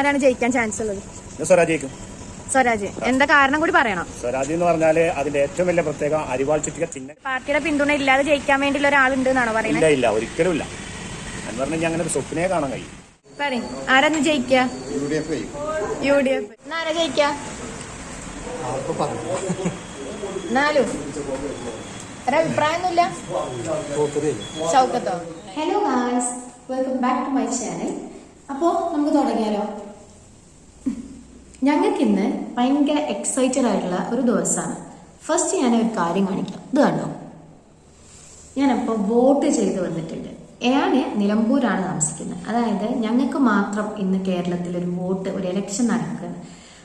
ആരാണ് ജയിക്കാൻ ചാൻസ് ഉള്ളത്? സ്വരാജ് ജയിക്കും. സ്വരാജ്. എന്താ കാരണം കൂടി പറയണം. സ്വരാജ് എന്ന് പറഞ്ഞാല് അതിന്റെ ഏറ്റവും വലിയ പ്രത്യേകം അരിവാൾ ചുറ്റിക ചിഹ്നം. പാർട്ടിയുടെ പിന്തുണ ഇല്ലാതെ ജയിക്കാൻ വേണ്ടിയുള്ള ഒരാളുണ്ട് എന്നാണോ പറയുന്നത്? ഇല്ല, ഒരിക്കലും ഇല്ല. എന്ന് പറഞ്ഞാൽ അങ്ങനെ ഒരു സ്വപ്നയെ കാണാൻ കഴിയും. പറയും ആരാന്ന് ജയിക്കുക? UDF. ആരാ ജയിക്കുക? നാലും ഒരഭിപ്രായമൊന്നുമില്ല. ഷൗക്കത്തോ? Hello guys, welcome back to my channel. അപ്പോൾ നമുക്ക് തുടങ്ങിയാലോ? ഞങ്ങൾക്കിന്ന് ഭയങ്കര എക്സൈറ്റഡ് ആയിട്ടുള്ള ഒരു ദിവസമാണ്. ഫസ്റ്റ് ഞാൻ ഒരു കാര്യം കാണിക്കാം. ഇത് കണ്ടോ, ഞാനപ്പോൾ വോട്ട് ചെയ്ത് വന്നിട്ടുണ്ട്. ഞാൻ നിലമ്പൂരാണ് താമസിക്കുന്നത്. അതായത് ഞങ്ങൾക്ക് മാത്രം ഇന്ന് കേരളത്തിൽ ഒരു വോട്ട്, ഒരു ഇലക്ഷൻ നടക്കുകയാണ്.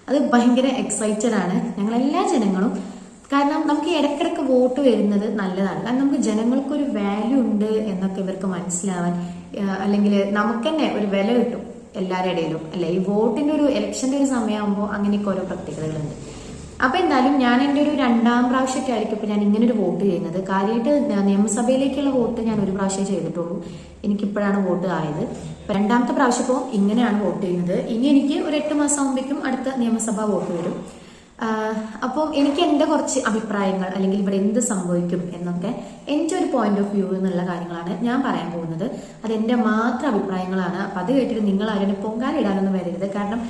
അത് ഭയങ്കര എക്സൈറ്റഡ് ആണ് ഞങ്ങളെല്ലാ ജനങ്ങളും. കാരണം നമുക്ക് ഇടയ്ക്കിടയ്ക്ക് വോട്ട് വരുന്നത് നല്ലതാണ്. കാരണം നമുക്ക് ജനങ്ങൾക്കൊരു വാല്യൂ ഉണ്ട് എന്നൊക്കെ ഇവർക്ക് മനസ്സിലാവാൻ, അല്ലെങ്കിൽ നമുക്ക് തന്നെ ഒരു വില കിട്ടും എല്ലാവരുടെ ഇടയിലും, അല്ലെ? ഈ വോട്ടിന്റെ ഒരു ഇലക്ഷന്റെ ഒരു സമയമാകുമ്പോൾ അങ്ങനെയൊക്കെ ഓരോ പ്രത്യേകതകളുണ്ട്. അപ്പൊ എന്തായാലും ഞാൻ എൻ്റെ ഒരു 2ാം പ്രാവശ്യമൊക്കെ ആയിരിക്കും ഇപ്പൊ ഞാൻ ഇങ്ങനെ ഒരു വോട്ട് ചെയ്യുന്നത്. കാര്യമായിട്ട് നിയമസഭയിലേക്കുള്ള വോട്ട് ഞാൻ ഒരു പ്രാവശ്യം ചെയ്തിട്ടുള്ളൂ. എനിക്കിപ്പോഴാണ് വോട്ട് ആയത്. 2ാമത്തെ പ്രാവശ്യം ഇപ്പോൾ ഇങ്ങനെയാണ് വോട്ട് ചെയ്യുന്നത്. ഇനി എനിക്ക് ഒരു 8 മാസം ആകുമ്പോഴേക്കും അടുത്ത നിയമസഭാ വോട്ട് വരും. അപ്പോൾ എനിക്ക് എൻ്റെ കുറച്ച് അഭിപ്രായങ്ങൾ, അല്ലെങ്കിൽ ഇവിടെ എന്ത് സംഭവിക്കും എന്നൊക്കെ എൻ്റെ ഒരു പോയിന്റ് ഓഫ് വ്യൂ എന്നുള്ള കാര്യങ്ങളാണ് ഞാൻ പറയാൻ പോകുന്നത്. അത് എൻ്റെ മാത്രം അഭിപ്രായങ്ങളാണ്. അപ്പം അത് കേട്ടിട്ട് നിങ്ങൾ ആരും പൊങ്കാലിടാനൊന്നും വരരുത്. കാരണം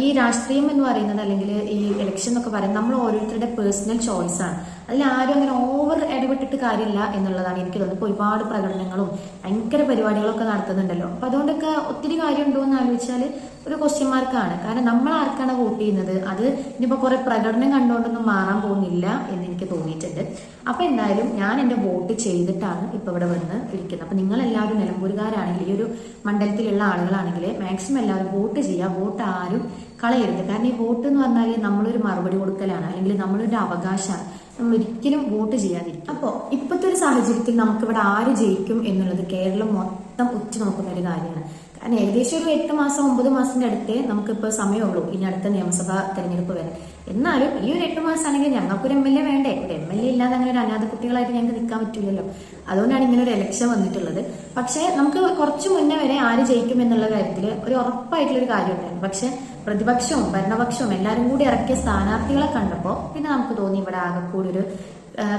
ഈ രാഷ്ട്രീയം എന്ന് പറയുന്നത്, അല്ലെങ്കിൽ ഈ ഇലക്ഷൻ എന്നൊക്കെ പറയുന്നത് നമ്മൾ ഓരോരുത്തരുടെ പേഴ്സണൽ ചോയ്സാണ്. അതിൽ ആരും അങ്ങനെ ഓവർ ഇടപെട്ടിട്ട് കാര്യമില്ല എന്നുള്ളതാണ് എനിക്ക് തോന്നുന്നത്. ഇപ്പോൾ ഒരുപാട് പ്രകടനങ്ങളും ഭയങ്കര പരിപാടികളൊക്കെ നടത്തുന്നുണ്ടല്ലോ. അപ്പം അതുകൊണ്ടൊക്കെ ഒത്തിരി കാര്യമുണ്ടോ എന്ന് ആലോചിച്ചാൽ ഒരു ക്വസ്റ്റ്യൻ മാർക്കാണ്. കാരണം നമ്മൾ ആർക്കാണ് വോട്ട് ചെയ്യുന്നത്, അത് ഇനിയിപ്പോൾ കുറെ പ്രകടനം കണ്ടുകൊണ്ടൊന്നും മാറാൻ പോകുന്നില്ല എന്ന് എനിക്ക് തോന്നിയിട്ടുണ്ട്. അപ്പം എന്തായാലും ഞാൻ എൻ്റെ വോട്ട് ചെയ്തിട്ടാണ് ഇപ്പോൾ ഇവിടെ വന്ന് ഇരിക്കുന്നത്. അപ്പം നിങ്ങളെല്ലാവരും നിലമ്പൂരുകാരാണെങ്കിൽ, ഈ ഒരു മണ്ഡലത്തിലുള്ള ആളുകളാണെങ്കിൽ മാക്സിമം എല്ലാവരും വോട്ട് ചെയ്യുക. വോട്ട് ആരും കളയരുത്. കാരണം ഈ വോട്ട് എന്ന് പറഞ്ഞാൽ നമ്മളൊരു മറുപടി കൊടുക്കലാണ്, അല്ലെങ്കിൽ നമ്മളൊരു അവകാശമാണ്. നമ്മൾ ഒരിക്കലും വോട്ട് ചെയ്യാതിരിക്കും. അപ്പോൾ ഇപ്പോഴത്തെ ഒരു സാഹചര്യത്തിൽ നമുക്കിവിടെ ആര് ജയിക്കും എന്നുള്ളത് കേരളം മൊത്തം ഉറ്റുനോക്കുന്ന ഒരു കാര്യമാണ്. കാരണം ഏകദേശം ഒരു 8 മാസം 9 മാസത്തിന്റെ അടുത്തേ നമുക്കിപ്പോൾ സമയമുള്ളൂ ഇനി അടുത്ത നിയമസഭാ തെരഞ്ഞെടുപ്പ് വരെ. എന്നാലും ഈ ഒരു 8 മാസമാണെങ്കിൽ ഞങ്ങൾക്കൊരു MLA വേണ്ടേ? ഒരു MLA ഇല്ലാതെ അങ്ങനെ ഒരു അനാഥ കുട്ടികളായിട്ട് ഞങ്ങൾക്ക് നിൽക്കാൻ പറ്റില്ലല്ലോ. അതുകൊണ്ടാണ് ഇങ്ങനെ ഒരു ഇലക്ഷൻ വന്നിട്ടുള്ളത്. പക്ഷേ നമുക്ക് കുറച്ചു മുന്നേ വരെ ആര് ജയിക്കും എന്നുള്ള കാര്യത്തിൽ ഒരു ഉറപ്പായിട്ടുള്ളൊരു കാര്യം ഉണ്ടായിരുന്നു. പക്ഷെ പ്രതിപക്ഷവും ഭരണപക്ഷവും എല്ലാവരും കൂടി ഇറക്കിയ സ്ഥാനാർത്ഥികളെ കണ്ടപ്പോൾ പിന്നെ നമുക്ക് തോന്നി ഇവിടെ ആകെ കൂടി ഒരു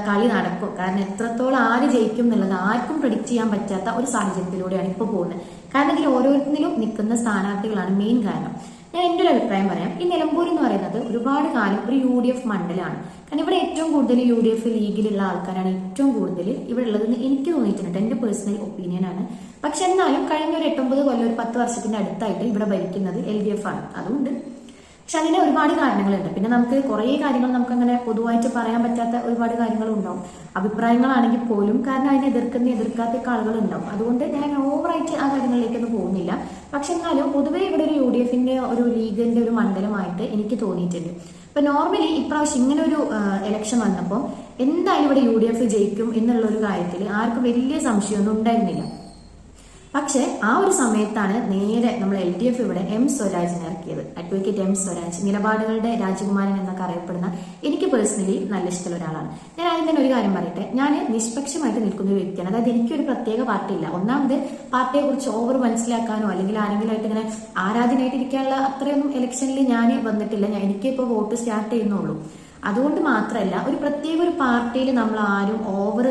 കളി നടക്കും. കാരണം എത്രത്തോളം ആര് ജയിക്കും എന്നുള്ളത് ആർക്കും പ്രെഡിക്റ്റ് ചെയ്യാൻ പറ്റാത്ത ഒരു സാഹചര്യത്തിലൂടെയാണ് ഇപ്പോൾ പോകുന്നത്. കാരണം ഇതിൽ ഓരോരുത്തരിലും നിൽക്കുന്ന സ്ഥാനാർത്ഥികളാണ് മെയിൻ കാരണം. ഞാൻ എൻ്റെ ഒരു അഭിപ്രായം പറയാം. ഈ നിലമ്പൂർ എന്ന് പറയുന്നത് ഒരുപാട് കാലം ഒരു UDF മണ്ഡലമാണ്. കാരണം ഇവിടെ ഏറ്റവും കൂടുതൽ UDF ലീഗിലുള്ള ആൾക്കാരാണ് ഏറ്റവും കൂടുതൽ ഇവിടെ ഉള്ളതെന്ന് എനിക്ക് തോന്നിയിട്ടുണ്ട്. എൻ്റെ പേഴ്സണൽ ഒപ്പീനിയനാണ്. പക്ഷെ എന്നാലും കഴിഞ്ഞ ഒരു 8-9 കൊല്ലം, ഒരു 10 വർഷത്തിന്റെ അടുത്തായിട്ട് ഇവിടെ ഭരിക്കുന്നത് LDF ആണ്. അതുകൊണ്ട് പക്ഷെ അതിന് ഒരുപാട് കാരണങ്ങളുണ്ട്. പിന്നെ നമുക്ക് കുറേ കാര്യങ്ങൾ നമുക്ക് അങ്ങനെ പൊതുവായിട്ട് പറയാൻ പറ്റാത്ത ഒരുപാട് കാര്യങ്ങളും ഉണ്ടാവും, അഭിപ്രായങ്ങളാണെങ്കിൽ പോലും. കാരണം അതിനെ എതിർക്കാത്ത ആളുകളുണ്ടാവും. അതുകൊണ്ട് ഞാൻ അങ്ങനെ ഓവറായിട്ട് ആ കാര്യങ്ങളിലേക്കൊന്നും പോകുന്നില്ല. പക്ഷെ എന്നാലും പൊതുവേ ഇവിടെ ഒരു UDFന്റെ ഒരു ലീഗിന്റെ ഒരു മണ്ഡലമായിട്ട് എനിക്ക് തോന്നിയിട്ടുണ്ട്. ഇപ്പൊ നോർമലി ഇപ്രാവശ്യം ഇങ്ങനെ ഒരു ഇലക്ഷൻ വന്നപ്പോൾ എന്തായാലും ഇവിടെ UDF ജയിക്കും എന്നുള്ള ഒരു കാര്യത്തിൽ ആർക്കും വലിയ സംശയമൊന്നും ഉണ്ടായിരുന്നില്ല. പക്ഷെ ആ ഒരു സമയത്താണ് നേരെ നമ്മൾ LDF ഇവിടെ M സ്വരാജിനെ ഇറക്കിയത്. അഡ്വക്കേറ്റ് M സ്വരാജ്, നിലപാടുകളുടെ രാജകുമാരൻ എന്നൊക്കെ അറിയപ്പെടുന്ന, എനിക്ക് പേഴ്സണലി നല്ല ഇഷ്ടമുള്ള ഒരാളാണ്. ഞാൻ ആദ്യം തന്നെ ഒരു കാര്യം പറയട്ടെ, ഞാൻ നിഷ്പക്ഷമായിട്ട് നിൽക്കുന്ന ഒരു വ്യക്തിയാണ്. അതായത് എനിക്കൊരു പ്രത്യേക പാർട്ടി ഇല്ല. ഒന്നാമത് പാർട്ടിയെ കുറിച്ച് ഓവർ മനസ്സിലാക്കാനോ അല്ലെങ്കിൽ ആരെങ്കിലും ആയിട്ട് ഇങ്ങനെ ആരാധനയായിട്ട് ഇരിക്കാനുള്ള അത്രയൊന്നും ഇലക്ഷനിൽ ഞാൻ വന്നിട്ടില്ല. എനിക്ക് ഇപ്പോൾ വോട്ട് സ്റ്റാർട്ട് ചെയ്യുന്നുള്ളൂ. അതുകൊണ്ട് മാത്രമല്ല, ഒരു പ്രത്യേക ഒരു പാർട്ടിയിൽ നമ്മൾ ആരും ഓവർ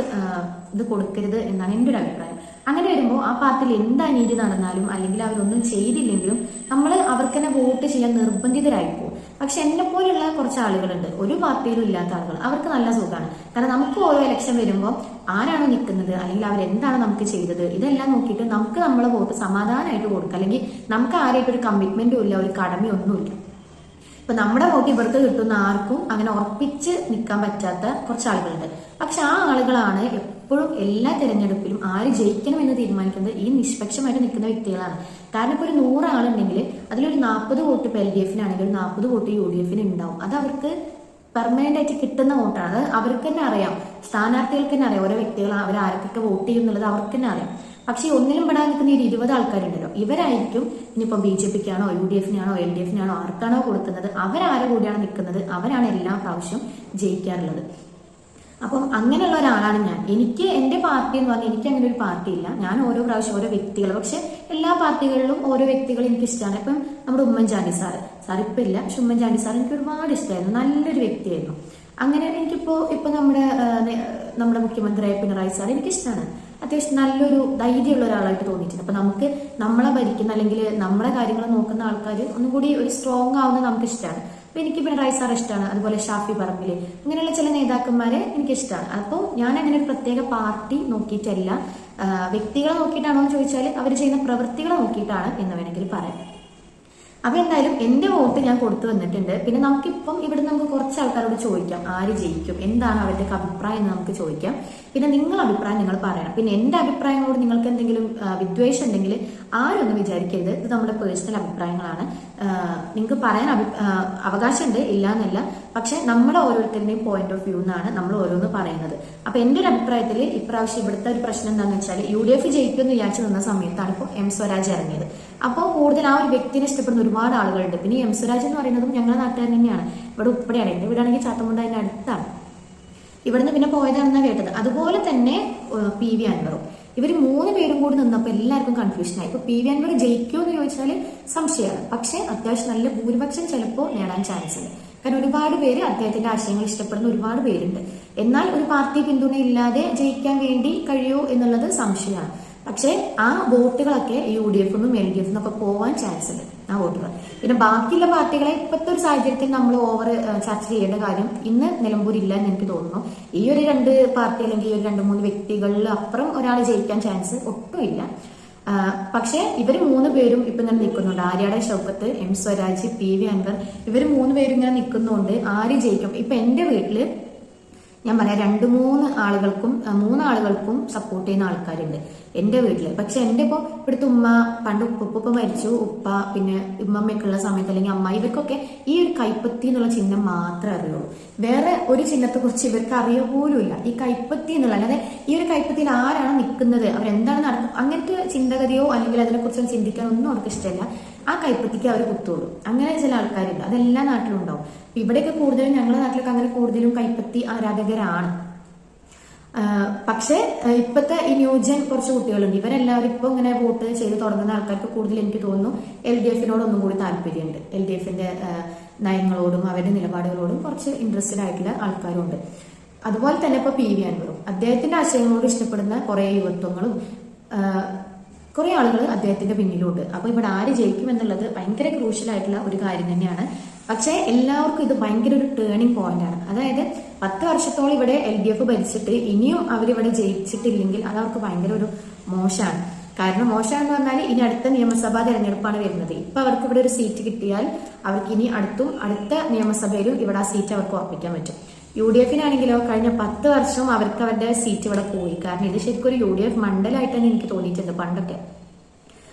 ഇത് കൊടുക്കരുത് എന്നാണ് എൻ്റെ ഒരു അഭിപ്രായം. അങ്ങനെ വരുമ്പോൾ ആ പാർട്ടിയിൽ എന്ത് അനീതി നടന്നാലും അല്ലെങ്കിൽ അവരൊന്നും ചെയ്തില്ലെങ്കിലും നമ്മൾ അവർക്ക് തന്നെ വോട്ട് ചെയ്യാൻ നിർബന്ധിതരായി പോകും. പക്ഷെ എന്നെ പോലെയുള്ള കുറച്ച് ആളുകളുണ്ട്, ഒരു പാർട്ടിയിലും ഇല്ലാത്ത ആളുകൾ. അവർക്ക് നല്ല സുഖമാണ്. കാരണം നമുക്ക് ഓരോ ഇലക്ഷൻ വരുമ്പോൾ ആരാണ് നിൽക്കുന്നത്, അല്ലെങ്കിൽ അവരെന്താണ് നമുക്ക് ചെയ്തത്, ഇതെല്ലാം നോക്കിയിട്ട് നമുക്ക് നമ്മളെ വോട്ട് സമാധാനമായിട്ട് കൊടുക്കുക. അല്ലെങ്കിൽ നമുക്ക് ആരായിട്ടൊരു കമ്മിറ്റ്മെന്റും ഇല്ല, ഒരു കടമയൊന്നുമില്ല. ഇപ്പൊ നമ്മുടെ വോട്ട് ഇവർക്ക് കിട്ടുന്ന ആർക്കും അങ്ങനെ ഉറപ്പിച്ച് നിൽക്കാൻ പറ്റാത്ത കുറച്ച് ആളുകളുണ്ട്. പക്ഷെ ആ ആളുകളാണ് എപ്പോഴും എല്ലാ തെരഞ്ഞെടുപ്പിലും ആര് ജയിക്കണം എന്ന് തീരുമാനിക്കുന്നത് ഈ നിഷ്പക്ഷമായിട്ട് നിൽക്കുന്ന വ്യക്തികളാണ്. കാരണം ഇപ്പോൾ ഒരു 100 ആളുണ്ടെങ്കിൽ അതിലൊരു 40 വോട്ട് ഇപ്പോൾ LDFനാണെങ്കിൽ ഒരു 40 വോട്ട് UDFന് ഉണ്ടാവും. അത് അവർക്ക് പെർമനന്റ് ആയിട്ട് കിട്ടുന്ന വോട്ടാണ്. അത് അവർക്ക് തന്നെ അറിയാം, സ്ഥാനാർത്ഥികൾക്ക് തന്നെ അറിയാം ഓരോ വ്യക്തികൾ അവർ ആർക്കൊക്കെ വോട്ട് ചെയ്യും എന്നുള്ളത് അവർക്ക് തന്നെ അറിയാം. പക്ഷെ ഒന്നിലും പെടാൻ നിൽക്കുന്ന ഈ 20 ആൾക്കാരുണ്ടല്ലോ, ഇവരായിരിക്കും ഇനിയിപ്പോൾ BJPക്കാണോ UDFനാണോ LDFനാണോ ആർക്കാണോ കൊടുക്കുന്നത്, അവരാരെ കൂടിയാണ് നിൽക്കുന്നത്, അവരാണ് എല്ലാ പ്രാവശ്യം ജയിക്കാറുള്ളത്. അപ്പം അങ്ങനെയുള്ള ഒരാളാണ് ഞാൻ. എനിക്ക് എന്റെ പാർട്ടി എന്ന് പറഞ്ഞാൽ എനിക്ക് അങ്ങനെ ഒരു പാർട്ടി ഇല്ല. ഞാൻ ഓരോ പ്രാവശ്യം ഓരോ വ്യക്തികൾ, പക്ഷെ എല്ലാ പാർട്ടികളിലും ഓരോ വ്യക്തികൾ എനിക്ക് ഇഷ്ടമാണ്. ഇപ്പം നമ്മുടെ ഉമ്മൻചാണ്ടി സാറ് ഇപ്പം ഇല്ല, പക്ഷെ ഉമ്മൻചാണ്ടി സാർ എനിക്ക് ഒരുപാട് ഇഷ്ടമായിരുന്നു, നല്ലൊരു വ്യക്തിയായിരുന്നു. അങ്ങനെ ഇപ്പൊ നമ്മുടെ മുഖ്യമന്ത്രിയായ പിണറായി സാർ എനിക്കിഷ്ടമാണ്. അത്യാവശ്യം നല്ലൊരു ധൈര്യമുള്ള ഒരാളായിട്ട് തോന്നിയിട്ടുണ്ട്. അപ്പൊ നമുക്ക് നമ്മളെ ഭരിക്കുന്ന അല്ലെങ്കിൽ നമ്മുടെ കാര്യങ്ങൾ നോക്കുന്ന ആൾക്കാർ ഒന്നും കൂടി ഒരു സ്ട്രോങ് ആവുന്നത് നമുക്ക് ഇഷ്ടമാണ്. അപ്പൊ എനിക്ക് പിണറായി സാർ ഇഷ്ടമാണ്, അതുപോലെ ഷാഫി പറമ്പില്, അങ്ങനെയുള്ള ചില നേതാക്കന്മാരെ എനിക്കിഷ്ടമാണ്. അപ്പോൾ ഞാൻ അങ്ങനെ ഒരു പ്രത്യേക പാർട്ടി നോക്കിയിട്ടല്ല, വ്യക്തികളെ നോക്കിയിട്ടാണോ എന്ന് ചോദിച്ചാൽ അവർ ചെയ്യുന്ന പ്രവൃത്തികളെ നോക്കിയിട്ടാണ് എന്ന് വേണമെങ്കിൽ പറയാം. അപ്പൊ എന്തായാലും എന്റെ വോട്ട് ഞാൻ കൊടുത്തു വന്നിട്ടുണ്ട്. പിന്നെ നമുക്കിപ്പം ഇവിടെ നമുക്ക് കുറച്ച് ആൾക്കാരോട് ചോദിക്കാം ആര് ജയിക്കും, എന്താണ് അവരുടെ അഭിപ്രായം എന്ന് നമുക്ക് ചോദിക്കാം. പിന്നെ നിങ്ങളുടെ അഭിപ്രായം നിങ്ങൾ പറയണം. പിന്നെ എന്റെ അഭിപ്രായങ്ങളോട് നിങ്ങൾക്ക് എന്തെങ്കിലും വിദ്വേഷം ഉണ്ടെങ്കിൽ ആരൊന്നും വിചാരിക്കരുത്, ഇത് നമ്മുടെ പേഴ്സണൽ അഭിപ്രായങ്ങളാണ്. നിങ്ങൾക്ക് പറയാൻ അവകാശമുണ്ട്, ഇല്ല എന്നല്ല, പക്ഷെ നമ്മുടെ ഓരോരുത്തരുടെയും പോയിന്റ് ഓഫ് വ്യൂ എന്നാണ് നമ്മൾ ഓരോന്ന് പറയുന്നത്. അപ്പൊ എന്റെ ഒരു അഭിപ്രായത്തിൽ ഇപ്രാവശ്യം ഇവിടുത്തെ ഒരു പ്രശ്നം എന്താണെന്ന് വെച്ചാൽ UDF ജയിക്കുമെന്ന് വിചാരിച്ചു നിന്ന സമയത്താണ് ഇപ്പോൾ M സ്വരാജ് ഇറങ്ങിയത്. അപ്പോൾ കൂടുതൽ ആ ഒരു വ്യക്തിനെ ഇഷ്ടപ്പെടുന്ന ഒരുപാട് ആളുകളുണ്ട്. പിന്നെ M സ്വരാജ് എന്ന് പറയുന്നതും ഞങ്ങളുടെ നാട്ടുകാരൻ തന്നെയാണ്, ഇവിടെ ഉപ്പടെയാണ്. എന്റെ വീടാണെങ്കിൽ ചാത്തമുണ്ട അതിന്റെ അടുത്താണ്, ഇവിടുന്ന് പിന്നെ പോയതാണെന്നാണ് കേട്ടത്. അതുപോലെ തന്നെ PV അൻവറും, ഇവർ 3 പേരും കൂടി നിന്നപ്പോൾ എല്ലാവർക്കും കൺഫ്യൂഷനായി. ഇപ്പൊ PV അൻവർ ജയിക്കുമോ എന്ന് ചോദിച്ചാൽ സംശയമാണ്, പക്ഷെ അത്യാവശ്യം നല്ല ഭൂരിപക്ഷം ചിലപ്പോൾ നേടാൻ ചാൻസ് ഉണ്ട്. കാരണം ഒരുപാട് പേര് അദ്ദേഹത്തിന്റെ ആശയങ്ങൾ ഇഷ്ടപ്പെടുന്ന ഒരുപാട് പേരുണ്ട്. എന്നാൽ ഒരു പാർട്ടി പിന്തുണ ഇല്ലാതെ ജയിക്കാൻ വേണ്ടി കഴിയുമോ എന്നുള്ളത് സംശയമാണ്. പക്ഷെ ആ വോട്ടുകളൊക്കെ UDF നിന്നും LDF നിന്നൊക്കെ പോവാൻ ചാൻസ് ഉണ്ട്, ആ വോട്ടുകൾ. പിന്നെ ബാക്കിയുള്ള പാർട്ടികളെ ഇപ്പോഴത്തെ ഒരു സാഹചര്യത്തിൽ നമ്മൾ ഓവർ ചർച്ച ചെയ്യേണ്ട കാര്യം ഇന്ന് നിലമ്പൂർ ഇല്ല എന്ന് എനിക്ക് തോന്നുന്നു. ഈ ഒരു 2 പാർട്ടി അല്ലെങ്കിൽ ഈ ഒരു 2-3 വ്യക്തികളിൽ അപ്പുറം ഒരാൾ ജയിക്കാൻ ചാൻസ് ഒട്ടുമില്ല. പക്ഷെ ഇവര് 3 പേരും ഇപ്പൊ ഇങ്ങനെ നിൽക്കുന്നുണ്ട്. ആര്യാടെ ഷൗക്കത്ത്, M സ്വരാജ്, PV അൻവർ, ഇവര് 3 പേരും ഇങ്ങനെ നിൽക്കുന്നുണ്ട്. ആര് ജയിക്കും? ഇപ്പൊ എന്റെ വീട്ടില് ഞാൻ പറയാം 2-3 ആളുകൾക്കും 3 ആളുകൾക്കും സപ്പോർട്ട് ചെയ്യുന്ന ആൾക്കാരുണ്ട് എന്റെ വീട്ടില്. പക്ഷെ എന്റെ ഇവിടുത്തെ ഉമ്മ, പണ്ട് ഉപ്പ മരിച്ചു, ഉപ്പ പിന്നെ ഉമ്മമ്മയൊക്കെ ഉള്ള സമയത്ത് അല്ലെങ്കിൽ അമ്മ, ഇവർക്കൊക്കെ ഈ ഒരു കൈപ്പത്തി എന്നുള്ള ചിഹ്നം മാത്രമേ അറിയുള്ളൂ. വേറെ ഒരു ചിഹ്നത്തെ കുറിച്ച് ഇവർക്ക് അറിയ പോലുമില്ല. ഈ കൈപ്പത്തി എന്നുള്ള, അല്ലാതെ ഈ ഒരു കൈപ്പത്തിയിൽ ആരാണ് നിൽക്കുന്നത്, അവരെന്താണ് നടക്കുന്നത്, അങ്ങനത്തെ ചിന്തഗതിയോ അല്ലെങ്കിൽ അതിനെക്കുറിച്ചൊന്നും ചിന്തിക്കാനൊന്നും അവർക്ക് ഇഷ്ടമല്ല. ആ കൈപ്പത്തിക്ക് അവർ കുത്തോളൂ. അങ്ങനെ ചില ആൾക്കാരുണ്ട്, അതെല്ലാ നാട്ടിലും ഉണ്ടാവും. ഇവിടെയൊക്കെ കൂടുതലും ഞങ്ങളുടെ നാട്ടിലൊക്കെ അങ്ങനെ കൂടുതലും കൈപ്പത്തി ആരാധകരാണ്. പക്ഷെ ഇപ്പോഴത്തെ ഈ ന്യൂജൻ കുറച്ച് കുട്ടികളുണ്ട്, ഇവരെല്ലാവരും ഇപ്പൊ ഇങ്ങനെ വോട്ട് ചെയ്ത് തുടങ്ങുന്ന ആൾക്കാർക്ക് കൂടുതൽ എനിക്ക് തോന്നുന്നു LDF-നോട് ഒന്നും കൂടി താല്പര്യമുണ്ട്. LDF-ന്റെ നയങ്ങളോടും അവരുടെ നിലപാടുകളോടും കുറച്ച് ഇൻട്രസ്റ്റഡ് ആയിട്ടുള്ള ആൾക്കാരുണ്ട്. അതുപോലെ തന്നെ ഇപ്പൊ PV അൻവറും അദ്ദേഹത്തിന്റെ ആശയങ്ങളോട് ഇഷ്ടപ്പെടുന്ന കുറെ യുവത്വങ്ങളും കുറെ ആളുകൾ അദ്ദേഹത്തിന്റെ പിന്നിലുണ്ട്. അപ്പൊ ഇവിടെ ആര് ജയിക്കും എന്നുള്ളത് ഭയങ്കര ക്രൂഷ്യൽ ആയിട്ടുള്ള ഒരു കാര്യം തന്നെയാണ്. പക്ഷെ എല്ലാവർക്കും ഇത് ഭയങ്കര ഒരു ടേണിംഗ് പോയിന്റ് ആണ്. അതായത് 10 വർഷത്തോളം ഇവിടെ LDF ഭരിച്ചിട്ട് ഇനിയും അവരിവിടെ ജയിച്ചിട്ടില്ലെങ്കിൽ അത് അവർക്ക് ഭയങ്കര ഒരു മോശമാണ്. കാരണം മോശമാണെന്ന് പറഞ്ഞാൽ ഇനി അടുത്ത നിയമസഭാ തെരഞ്ഞെടുപ്പാണ് വരുന്നത്. ഇപ്പൊ അവർക്ക് ഇവിടെ ഒരു സീറ്റ് കിട്ടിയാൽ അവർക്ക് ഇനി അടുത്ത നിയമസഭയിലും ഇവിടെ ആ സീറ്റ് അവർക്ക് ഉറപ്പിക്കാൻ പറ്റും. UDF-നാണെങ്കിലോ കഴിഞ്ഞ 10 വർഷം അവർക്ക് അവരുടെ സീറ്റ് ഇവിടെ പോയി. കാരണം ഇത് ശരിക്കും ഒരു UDF മണ്ഡലമായിട്ട് തന്നെ എനിക്ക് തോന്നിയിട്ടുണ്ട് പണ്ടൊക്കെ.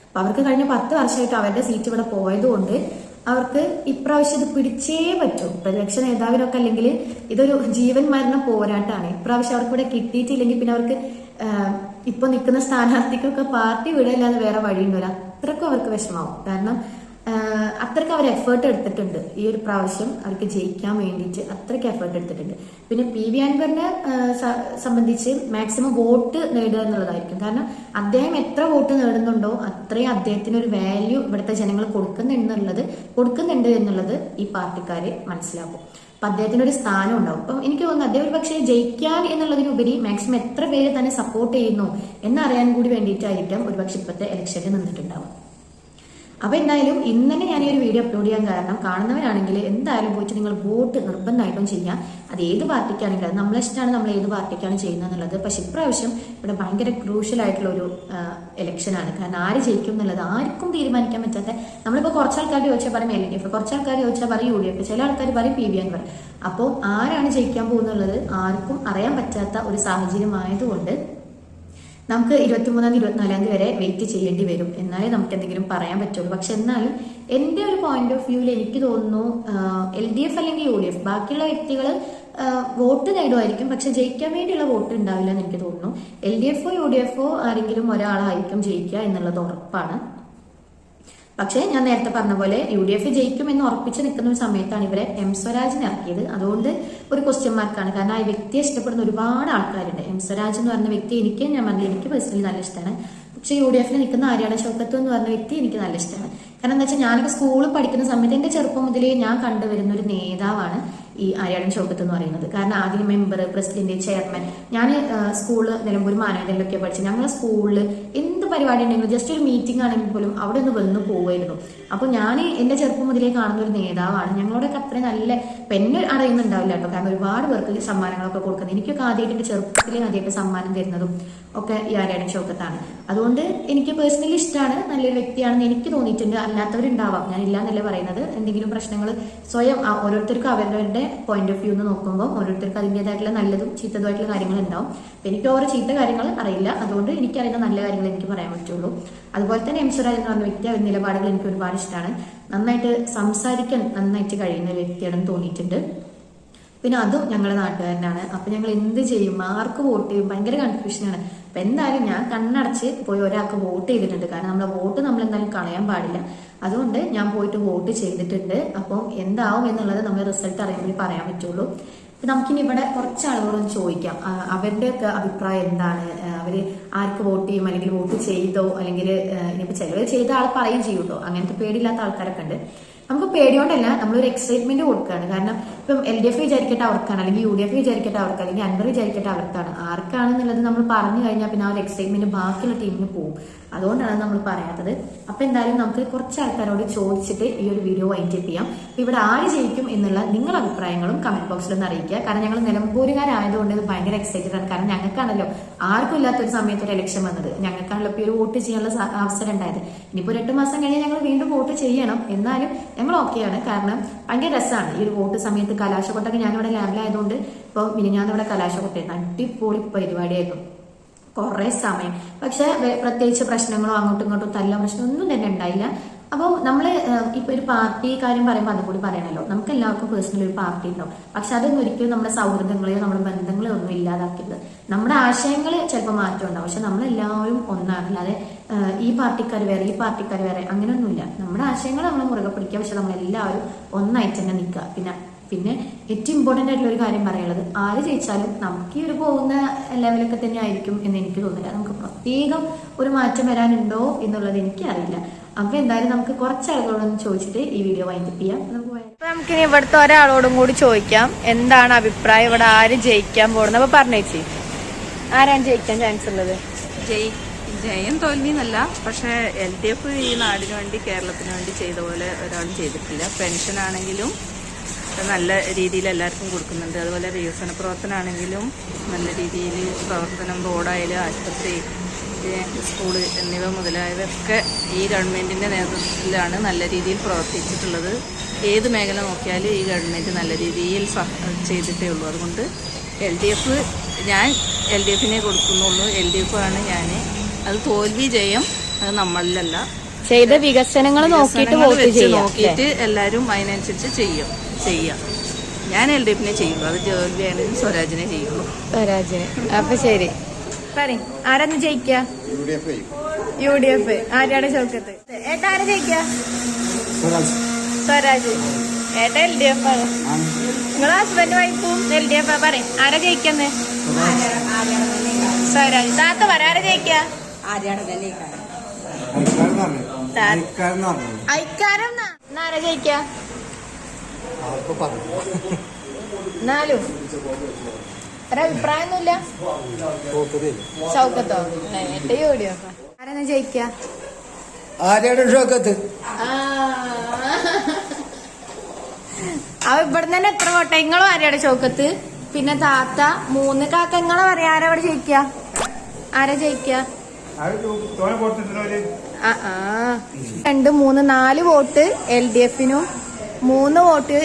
അപ്പൊ അവർക്ക് കഴിഞ്ഞ 10 വർഷമായിട്ട് അവരുടെ സീറ്റ് ഇവിടെ പോയതുകൊണ്ട് അവർക്ക് ഇപ്രാവശ്യം ഇത് പിടിച്ചേ പറ്റും. പ്രതിപക്ഷ നേതാവിനൊക്കെ അല്ലെങ്കിൽ ഇതൊരു ജീവൻ മരണ പോരാട്ടമാണ്. ഇപ്രാവശ്യം അവർക്ക് ഇവിടെ കിട്ടിയിട്ടില്ലെങ്കിൽ പിന്നെ അവർക്ക് ഇപ്പൊ നിൽക്കുന്ന സ്ഥാനാർത്ഥിക്കൊക്കെ പാർട്ടി വിടല്ലാതെ വേറെ വഴിയുണ്ടല്ലോ. അത്രക്കും അവർക്ക് വിഷമാവും. കാരണം അത്രയ്ക്ക് അവർ എഫേർട്ട് എടുത്തിട്ടുണ്ട്. ഈ ഒരു പ്രാവശ്യം അവർക്ക് ജയിക്കാൻ വേണ്ടിയിട്ട് അത്രയ്ക്ക് എഫേർട്ട് എടുത്തിട്ടുണ്ട്. പിന്നെ PV അൻവറിനെ സംബന്ധിച്ച് മാക്സിമം വോട്ട് നേടുക എന്നുള്ളതായിരിക്കും. കാരണം അദ്ദേഹം എത്ര വോട്ട് നേടുന്നുണ്ടോ അത്രയും അദ്ദേഹത്തിന് ഒരു വാല്യൂ ഇവിടുത്തെ ജനങ്ങൾ കൊടുക്കുന്നുണ്ട് എന്നുള്ളത് ഈ പാർട്ടിക്കാരെ മനസ്സിലാക്കും. അപ്പൊ അദ്ദേഹത്തിന് ഒരു സ്ഥാനം ഉണ്ടാവും. അപ്പം എനിക്ക് തോന്നുന്നു അദ്ദേഹം ഒരു പക്ഷേ ജയിക്കാൻ എന്നുള്ളതിനുപരി മാക്സിമം എത്ര പേര് തന്നെ സപ്പോർട്ട് ചെയ്യുന്നു എന്നറിയാൻ കൂടി വേണ്ടിയിട്ടായിരിക്കാം ഒരുപക്ഷെ ഇപ്പോഴത്തെ ഇലക്ഷനിൽ നിന്നിട്ടുണ്ടാവും. അപ്പൊ എന്തായാലും ഇന്ന് തന്നെ ഞാൻ ഈ ഒരു വീഡിയോ അപ്ലോഡ് ചെയ്യാൻ കാരണം, കാണുന്നവരാണെങ്കിൽ എന്തായാലും പോയിട്ട് നിങ്ങൾ വോട്ട് നിർബന്ധമായിട്ടും ചെയ്യാം. അത് ഏത് പാർട്ടിക്കാണെങ്കിലും അത് നമ്മളെ ഇഷ്ടമാണ് നമ്മൾ ഏത് പാർട്ടിക്കാണ് ചെയ്യുന്നത് എന്നുള്ളത്. പക്ഷെ ഇപ്രാവശ്യം ഇവിടെ ഭയങ്കര ക്രൂഷ്യൽ ആയിട്ടുള്ള ഒരു ഇലക്ഷനാണ്. കാരണം ആര് ജയിക്കും എന്നുള്ളത് ആർക്കും തീരുമാനിക്കാൻ പറ്റാത്ത, നമ്മളിപ്പോൾ കുറച്ച് ആൾക്കാർ ചോദിച്ചാൽ പറയും LDF, കുറച്ച് ആൾക്കാർ ചോദിച്ചാൽ പറയും UDF, ചില ആൾക്കാർ പറയും PV അൻവർ. അപ്പോൾ ആരാണ് ജയിക്കാൻ പോകുന്നുള്ളത് ആർക്കും അറിയാൻ പറ്റാത്ത ഒരു സാഹചര്യമായതുകൊണ്ട് നമുക്ക് 23-ാം തീയതി 24-ാം തീയതി വരെ വെയിറ്റ് ചെയ്യേണ്ടി വരും. എന്നാലേ നമുക്ക് എന്തെങ്കിലും പറയാൻ പറ്റുള്ളൂ. പക്ഷെ എന്നാലും എന്റെ ഒരു പോയിന്റ് ഓഫ് വ്യൂവിൽ എനിക്ക് തോന്നുന്നു LDF അല്ലെങ്കിൽ UDF ബാക്കിയുള്ള വ്യക്തികൾ വോട്ട് നേടുമായിരിക്കും, പക്ഷെ ജയിക്കാൻ വേണ്ടിയുള്ള വോട്ട് ഉണ്ടാവില്ല എന്ന് എനിക്ക് തോന്നുന്നു. LDF-ഓ UDF-ഓ ആരെങ്കിലും ഒരാളായിരിക്കും ജയിക്കുക എന്നുള്ളത് ഉറപ്പാണ്. പക്ഷേ ഞാൻ നേരത്തെ പറഞ്ഞ പോലെ UDF ജയിക്കും എന്ന് ഉറപ്പിച്ച് നിൽക്കുന്ന ഒരു സമയത്താണ് ഇവരെ എം സ്വരാജിനെ ഇറക്കിയത്. അതുകൊണ്ട് ഒരു ക്വസ്റ്റ്യൻ മാർക്കാണ്. കാരണം ആ വ്യക്തിയെ ഇഷ്ടപ്പെടുന്ന ഒരുപാട് ആൾക്കാരുണ്ട്. എം സ്വരാജ് എന്ന് പറഞ്ഞ വ്യക്തി ഞാൻ പറഞ്ഞില്ല, എനിക്ക് പേഴ്സണലി നല്ല ഇഷ്ടമാണ്. പക്ഷേ UDF നിൽക്കുന്ന ആര്യാടൻ ഷൗക്കത്ത് എന്ന് പറഞ്ഞ വ്യക്തി എനിക്ക് നല്ല ഇഷ്ടമാണ്. കാരണം എന്താ വെച്ചാൽ ഞാനൊക്കെ സ്കൂളിൽ പഠിക്കുന്ന സമയത്ത് എൻ്റെ ചെറുപ്പം മുതലേ ഞാൻ കണ്ടുവരുന്ന ഒരു നേതാവാണ് ഈ ആര്യാടൻ ഷൗക്കത്ത് എന്ന് പറയുന്നത്. കാരണം ആദ്യം മെമ്പർ, പ്രസിഡന്റ്, ചെയർമാൻ. ഞാൻ സ്കൂളിൽ നിലമ്പൂർ മാനവേദനിലൊക്കെ പഠിച്ചു. ഞങ്ങളെ സ്കൂളിൽ എന്ത് പരിപാടി ഉണ്ടെങ്കിലും ജസ്റ്റ് ഒരു മീറ്റിംഗ് ആണെങ്കിൽ പോലും അവിടെ ഒന്ന് വന്ന് പോകുമായിരുന്നു. അപ്പോൾ ഞാൻ എൻ്റെ ചെറുപ്പം മുതലേ കാണുന്ന ഒരു നേതാവാണ്. ഞങ്ങളോടൊക്കെ അത്രയും നല്ല പെണ്ണ് അറിയുന്നുണ്ടാവില്ല കേട്ടോ. കാരണം ഒരുപാട് പേർക്ക് സമ്മാനങ്ങളൊക്കെ കൊടുക്കുന്നത്. എനിക്കൊക്കെ ആദ്യമായിട്ട് എൻ്റെ ചെറുപ്പത്തിലെ ആദ്യമായിട്ട് സമ്മാനം തരുന്നതും ഒക്കെ ഈ ആര്യാടൻ ഷൗക്കത്താണ്. അതുകൊണ്ട് എനിക്ക് പേഴ്സണലി ഇഷ്ടമാണ്, നല്ലൊരു വ്യക്തിയാണെന്ന് എനിക്ക് തോന്നിയിട്ടുണ്ട്. അല്ലാത്തവരുണ്ടാവാം, ഞാൻ ഇല്ല എന്നല്ല പറയുന്നത്. എന്തെങ്കിലും പ്രശ്നങ്ങൾ സ്വയം ഓരോരുത്തർക്കും അവരവരുടെ പോയിന്റ് ഓഫ് വ്യൂ എന്ന് നോക്കുമ്പോൾ ഓരോരുത്തർക്ക് അതിൻ്റെതായിട്ടുള്ള നല്ലതും ചീത്തതുമായിട്ടുള്ള കാര്യങ്ങൾ ഉണ്ടാവും. എനിക്ക് ഓരോ ചീത്ത കാര്യങ്ങൾ അറിയില്ല, അതുകൊണ്ട് എനിക്കറിയുന്ന നല്ല കാര്യങ്ങൾ എനിക്ക് പറയാൻ പറ്റുള്ളൂ. അതുപോലെ തന്നെ എം സ്വരാജ് എന്ന് പറഞ്ഞ വ്യക്തി, അവരുടെ നിലപാടുകൾ എനിക്ക് ഒരുപാട് ഇഷ്ടമാണ്. നന്നായിട്ട് സംസാരിക്കാൻ നന്നായിട്ട് കഴിയുന്ന ഒരു വ്യക്തിയാണെന്ന് തോന്നിയിട്ടുണ്ട്. പിന്നെ അതും ഞങ്ങളുടെ നാട്ടുകാരനാണ്. അപ്പൊ ഞങ്ങൾ എന്ത് ചെയ്യും, ആർക്ക് വോട്ട് ചെയ്യും, ഭയങ്കര കൺഫ്യൂഷനാണ്. അപ്പൊ എന്തായാലും ഞാൻ കണ്ണടച്ച് പോയി ഒരാൾക്ക് വോട്ട് ചെയ്തിട്ടുണ്ട്. കാരണം നമ്മളെ വോട്ട് നമ്മൾ എന്തായാലും കളയാൻ പാടില്ല. അതുകൊണ്ട് ഞാൻ പോയിട്ട് വോട്ട് ചെയ്തിട്ടുണ്ട്. അപ്പം എന്താവും എന്നുള്ളത് നമ്മൾ റിസൾട്ട് അറിയുമ്പോൾ പറയാൻ പറ്റുള്ളൂ. അപ്പൊ നമുക്കിനി ഇവിടെ കുറച്ച് ആളുകളൊന്ന് ചോദിക്കാം, അവരുടെ ഒക്കെ അഭിപ്രായം എന്താണ്, അവര് ആർക്ക് വോട്ട് ചെയ്യും, അല്ലെങ്കിൽ വോട്ട് ചെയ്തോ, അല്ലെങ്കിൽ ഇനിയിപ്പോ ചിലവർ ചെയ്ത ആൾ പറയും ചെയ്യൂട്ടോ. അങ്ങനത്തെ പേടിയില്ലാത്ത ആൾക്കാരൊക്കെ ഉണ്ട്. നമുക്ക് പേടിയോണ്ടല്ല, നമ്മളൊരു എക്സൈറ്റ്മെന്റ് കൊടുക്കുകയാണ്. കാരണം ഇപ്പം LDF വിചാരിക്കട്ടെ അവർക്കാണ്, അല്ലെങ്കിൽ UDF വിചാരിക്കട്ടെ അവർക്ക്, അല്ലെങ്കിൽ അൻവർ വിചാരിക്കട്ടെ അവർക്കാണ്. ആർക്കാണെന്നുള്ളത് നമ്മൾ പറഞ്ഞു കഴിഞ്ഞാൽ പിന്നെ ആ ഒരു എക്സൈറ്റ്മെന്റ് ബാക്കിയുള്ള ടീമിന് പോകും. അതുകൊണ്ടാണ് നമ്മൾ പറയാത്തത്. അപ്പൊ എന്തായാലും നമുക്ക് കുറച്ച് ആൾക്കാരോട് ചോദിച്ചിട്ട് ഈ ഒരു വീഡിയോ വൈൻഡ് അപ്പ് ചെയ്യാം. ഇവിടെ ആര് ജയിക്കും എന്നുള്ള നിങ്ങളുടെ അഭിപ്രായങ്ങളും കമന്റ് ബോക്സിൽ ഒന്ന് അറിയിക്കുക. കാരണം ഞങ്ങൾ നിലമ്പൂരുകാരായതുകൊണ്ട് ഇത് ഭയങ്കര എക്സൈറ്റഡ് ആണ്. കാരണം ഞങ്ങൾക്കാണല്ലോ ആർക്കും ഇല്ലാത്തൊരു സമയത്ത് ഒരു ഇലക്ഷൻ വന്നത്, ഞങ്ങൾക്കാണല്ലോ ഇപ്പോൾ ഒരു വോട്ട് ചെയ്യാനുള്ള അവസരം ഉണ്ടായത്. ഇനിയിപ്പോൾ ഒരു 8 മാസം കഴിഞ്ഞ് ഞങ്ങൾ വീണ്ടും വോട്ട് ചെയ്യണം. എന്നാലും ഞങ്ങൾ ഓക്കെയാണ്. കാരണം ഭയങ്കര രസമാണ് ഈ ഒരു വോട്ട് സമയത്ത്. കലാശക്കൊട്ടൊക്കെ ഞാനിവിടെ ലാബിലായതുകൊണ്ട് ഇപ്പോൾ മിനിഞ്ഞാന്നിവിടെ കലാശക്കൊട്ടായിരുന്നു. അടിപൊളി പരിപാടിയായിരുന്നു, കുറെ സമയം. പക്ഷെ പ്രത്യേകിച്ച് പ്രശ്നങ്ങളോ അങ്ങോട്ടും ഇങ്ങോട്ടും തല്ലോ പ്രശ്നം ഒന്നും തന്നെ ഉണ്ടായില്ല. അപ്പോൾ നമ്മൾ ഇപ്പൊ ഒരു പാർട്ടി കാര്യം പറയുമ്പോൾ അതും കൂടി പറയണല്ലോ. നമുക്ക് എല്ലാവർക്കും പേഴ്സണലി ഒരു പാർട്ടി ഉണ്ടാവും. പക്ഷെ അതൊന്നും ഒരിക്കലും നമ്മുടെ സൗഹൃദങ്ങളെയോ നമ്മുടെ ബന്ധങ്ങളെയോ ഒന്നും ഇല്ലാതാക്കരുത്. നമ്മുടെ ആശയങ്ങൾ ചിലപ്പോൾ മാറ്റം ഉണ്ടാവും, പക്ഷെ നമ്മളെല്ലാവരും ഒന്നാണ്. അല്ലാതെ ഈ പാർട്ടിക്കാർ വേറെ ഈ പാർട്ടിക്കാർ വേറെ അങ്ങനെയൊന്നുമില്ല. നമ്മുടെ ആശയങ്ങൾ നമ്മൾ മുറുകെ പിടിക്കുക, പക്ഷെ നമ്മളെല്ലാവരും ഒന്നായിട്ട് തന്നെ നിൽക്കുക. പിന്നെ ഏറ്റവും ഇമ്പോർട്ടൻ്റ് ആയിട്ടുള്ള ഒരു കാര്യം പറയാനുള്ളത്, ആര് ജയിച്ചാലും നമുക്ക് ഈ ഒരു പോകുന്ന ലെവലൊക്കെ തന്നെ ആയിരിക്കും എന്ന് എനിക്ക് തോന്നില്ല. നമുക്ക് പ്രത്യേകം ഒരു മാറ്റം വരാനുണ്ടോ എന്നുള്ളത് എനിക്കറിയില്ല. അപ്പൊ എന്തായാലും നമുക്ക് കുറച്ച് ആളുകളോടൊന്ന് ചോദിച്ചിട്ട് ഈ വീഡിയോ വൈൻഡ് അപ്പ് ചെയ്യാം. നമുക്കിനി ഇവിടുത്തെ ഒരാളോടും കൂടി ചോദിക്കാം, എന്താണ് അഭിപ്രായം, ഇവിടെ ആര് ജയിക്കാൻ പോകുന്നത്. അപ്പൊ പറഞ്ഞേച്ചി, ആരാണ് ജയിക്കാൻ ചാൻസ് ഉള്ളത്? ജയം തോൽവി എന്നല്ല, പക്ഷെ LDF ഈ നാടിന് വേണ്ടി കേരളത്തിന് വേണ്ടി ചെയ്ത പോലെ ഒരാളും ചെയ്തിട്ടില്ല. പെൻഷൻ ആണെങ്കിലും നല്ല രീതിയിൽ എല്ലാവർക്കും കൊടുക്കുന്നുണ്ട്. അതുപോലെ വികസന പ്രവർത്തനമാണെങ്കിലും നല്ല രീതിയിൽ പ്രവർത്തനം, റോഡായാലും ആശുപത്രി, സ്കൂള് എന്നിവ മുതലായവയൊക്കെ ഈ ഗവൺമെൻറ്റിൻ്റെ നേതൃത്വത്തിലാണ് നല്ല രീതിയിൽ പ്രവർത്തിച്ചിട്ടുള്ളത്. ഏത് മേഖല നോക്കിയാലും ഈ ഗവൺമെൻറ് നല്ല രീതിയിൽ ചെയ്തിട്ടേ ഉള്ളൂ. അതുകൊണ്ട് ഞാൻ LDFനെ കൊടുക്കുന്നുള്ളൂ. LDF ആണ് ഞാൻ. അത് തോൽവി ജയം അത് നമ്മളിലല്ല, ചെയ്ത വികസനങ്ങൾ നോക്കിയിട്ട് എല്ലാവരും അതിനനുസരിച്ച് ചെയ്യാം. ഞാൻ LDFനെ ചെയ്യുള്ളൂ, അത് ജോലിയാണെങ്കിൽ സ്വരാജിനെ ചെയ്യുള്ളൂ. സ്വരാജിനെ. അപ്പൊ ശരി, പറയും ആരാന്ന് ജയിക്ക? UDF. ആര്യാടൻ ഷൗക്കത്ത്. ഏട്ടാ ആരാ ജയിക്ക? സ്വരാജ്. ഏട്ടാ LDF ആണ്. നിങ്ങളെ ഹസ്ബൻഡ് വൈഫും LDF. പറയും ആരാ ജയിക്കന്ന്? സ്വരാജ്. താത്ത പറ ആരാ ജയിക്ക? ഐക്കാരം. ആരാ ജയിക്ക? എന്നാലും ഒരഭിപ്രായമൊന്നുമില്ല. ഷൗക്കത്തോ? UDF. ആരാ ജയിക്ക? ആര്യാടൻ ഷൗക്കത്ത്. അവ ഇവിടെ തന്നെ എത്ര വോട്ട? ഇങ്ങളും ആര്യാടൻ ഷൗക്കത്ത്, പിന്നെ താത്ത, 3 കാക്ക. ഇങ്ങളെ പറയാ ആരാ ഇവിടെ ജയിക്ക? ആരാ ജയിക്ക? 2, 3, 4 വോട്ട് LDFനും 3 വോട്ട്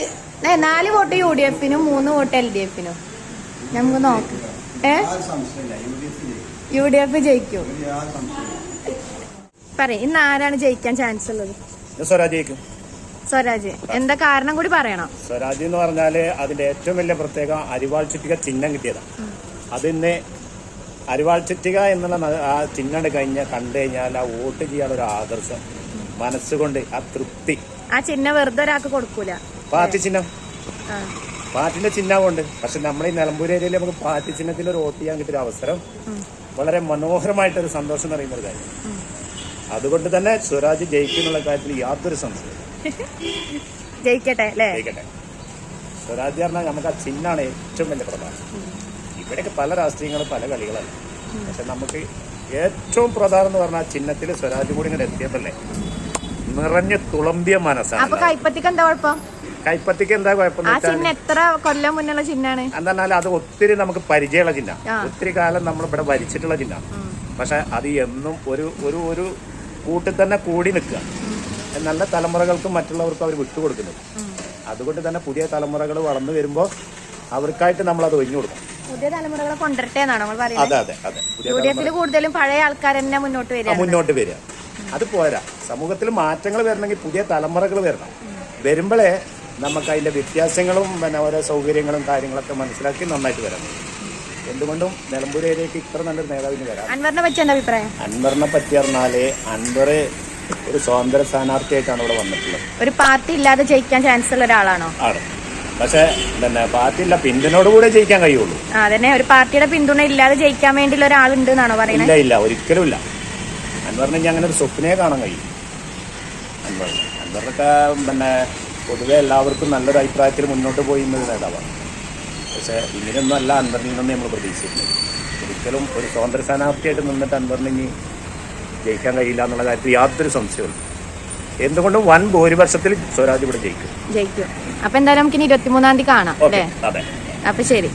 4 വോട്ട് UDFനും 3 വോട്ട് LDFനും. നമുക്ക് നോക്കാം. UDF ജയിക്കും. പറയും ഇന്ന് ആരാണ് ജയിക്കാൻ ചാൻസ് ഉള്ളത്? സ്വരാജ് ജയിക്കും. സ്വരാജ്. എന്താ കാരണം കൂടി പറയണം. സ്വരാജ് എന്ന് പറഞ്ഞാല് അതിന്റെ ഏറ്റവും വലിയ പ്രത്യേകം അരിവാൾ ചുറ്റിക ചിഹ്നം കിട്ടിയതാണ്. അതിന്ന് അരിവാൾ ചുറ്റിക എന്നുള്ള ആ ചിഹ്നം കണ്ടു കഴിഞ്ഞാൽ ആ വോട്ട് ചെയ്യാനുള്ള ഒരു ആദർശം മനസ്സുകൊണ്ട് ആ തൃപ്തി. ആ ചിഹ്നം വെറുതെ ഒരാൾക്ക് കൊടുക്കൂല. പാർട്ടി ചിഹ്നം, ആ. പാർട്ടിന്റെ ചിഹ്നമുണ്ട്. പക്ഷെ നമ്മുടെ ഈ നിലമ്പൂർ ഏരിയയിൽ നമുക്ക് പാർട്ടി ചിഹ്നത്തിൽ ഒരു വോട്ട് ചെയ്യാൻ കിട്ടിയൊരു അവസരം വളരെ മനോഹരമായിട്ടൊരു സന്തോഷം എന്ന് പറയുന്ന ഒരു കാര്യം. അതുകൊണ്ട് തന്നെ സ്വരാജ് ജയിക്കുന്നുള്ള കാര്യത്തിൽ യാതൊരു സംശയം. ജയിക്കട്ടെ അല്ലേ? ജയിക്കട്ടെ. സ്വരാജ് പറഞ്ഞാൽ നമുക്ക് ആ ചിഹ്നമാണ് ഏറ്റവും വലിയ പ്രധാനം. ഇവിടെയൊക്കെ പല രാഷ്ട്രീയങ്ങളും പല കളികളല്ല, പക്ഷെ നമുക്ക് ഏറ്റവും പ്രധാനം എന്ന് പറഞ്ഞാൽ ചിഹ്നത്തിൽ സ്വരാജ് കൂടി ഇങ്ങനെ എത്തിയപ്പല്ലേ നിറഞ്ഞ തുളമ്പിയ മനസ്സാണ്. അപ്പൊ കൈപ്പത്തിക്ക് എന്താ കുഴപ്പം? കൈപ്പത്തിക്ക് എന്താ കുഴപ്പം? ആ ചിഹ്നം എത്ര കൊല്ലം മുന്നുള്ള ചിഹ്നാണ്. എന്നാൽ അത് ഒത്തിരി നമുക്ക് പരിചയമുള്ള ചിഹ്നം, ഒത്തിരി കാലം നമ്മൾ ഇവിടെ ഭരിച്ചിട്ടുള്ള ചിഹ്നം. പക്ഷെ അത് എന്നും ഒരു ഒരു ഒരു കൂട്ടിൽ തന്നെ കൂടി നിൽക്കുക. നല്ല തലമുറകൾക്കും മറ്റുള്ളവർക്കും അവർ വിട്ടുകൊടുക്കുന്നത്. അതുകൊണ്ട് തന്നെ പുതിയ തലമുറകൾ വളർന്നു വരുമ്പോൾ അവർക്കായിട്ട് നമ്മൾ അത് ഒഴിഞ്ഞു കൊടുക്കും. പുതിയ തലമുറകളെ കൊണ്ടുവരട്ടെ എന്നാണ് നമ്മൾ പറയുന്നത്. അതെ അതെ അതെ. UDF കൂടുതലും പഴയ ആൾക്കാർ തന്നെ മുന്നോട്ട് വരിക. അത് പോരാ. സമൂഹത്തിൽ മാറ്റങ്ങൾ വരണമെങ്കിൽ പുതിയ തലമുറകൾ വരണം. വരുമ്പോഴേ നമുക്ക് അതിന്റെ വ്യത്യാസങ്ങളും പിന്നെ ഓരോ സൗകര്യങ്ങളും കാര്യങ്ങളൊക്കെ മനസ്സിലാക്കി നന്നായിട്ട് വരണം. എന്തുകൊണ്ടും നിലമ്പൂർ ഏരിയക്ക് ഇത്ര നല്ലൊരു നേതാവിന് വരാം. അൻവറിനെ പറ്റി എന്താ അഭിപ്രായം? അൻവറിനെ പറ്റി പറഞ്ഞാല് അൻവർ ഒരു സ്വതന്ത്ര സ്ഥാനാർത്ഥിയായിട്ടാണ് ഇവിടെ വന്നിട്ടുള്ളത്. ഒരു പാർട്ടി ഇല്ലാതെ ജയിക്കാൻ ചാൻസ് ഉള്ള ഒരാളാണോ? ആണ്. പക്ഷെ പിന്നെ പാർട്ടി ഇല്ല, പിന്തുണയോടുകൂടെ ജയിക്കാൻ കഴിയുള്ളൂ. അതന്നെ, ഒരു പാർട്ടിയുടെ പിന്തുണ ഇല്ലാതെ ജയിക്കാൻ വേണ്ടിയുള്ള ഒരാളുണ്ട് എന്നാണോ പറയുന്നത്? ഇല്ല ഇല്ല, ഒരിക്കലും ഇല്ല. അൻവറിന് ഇനി അങ്ങനെ ഒരു സ്വപ്നയെ കാണാൻ കഴിയും. അൻവറിനൊക്കെ പിന്നെ പൊതുവെ എല്ലാവർക്കും നല്ലൊരു അഭിപ്രായത്തിൽ മുന്നോട്ട് പോയി എന്നൊരു നേതാവാണ്. പക്ഷെ ഇങ്ങനെയൊന്നും അല്ല അൻവറിൽ നിന്നൊന്നും നമ്മൾ പ്രതീക്ഷിക്കുന്നത്. ഒരിക്കലും ഒരു സ്വതന്ത്ര സ്ഥാനാർത്ഥിയായിട്ട് നിന്നിട്ട് അൻവറിന് ഇനി ജയിക്കാൻ കഴിയില്ല എന്നുള്ള കാര്യത്തിൽ യാതൊരു സംശയവും. എന്തുകൊണ്ടും വൻ ഭൂരിപക്ഷത്തിൽ സ്വരാജ് ഇവിടെ ജയിക്കും. അപ്പൊ എന്തായാലും നമുക്ക് 23-ാം തീയതി കാണാം അല്ലേ? അതെ. അപ്പൊ ശരി.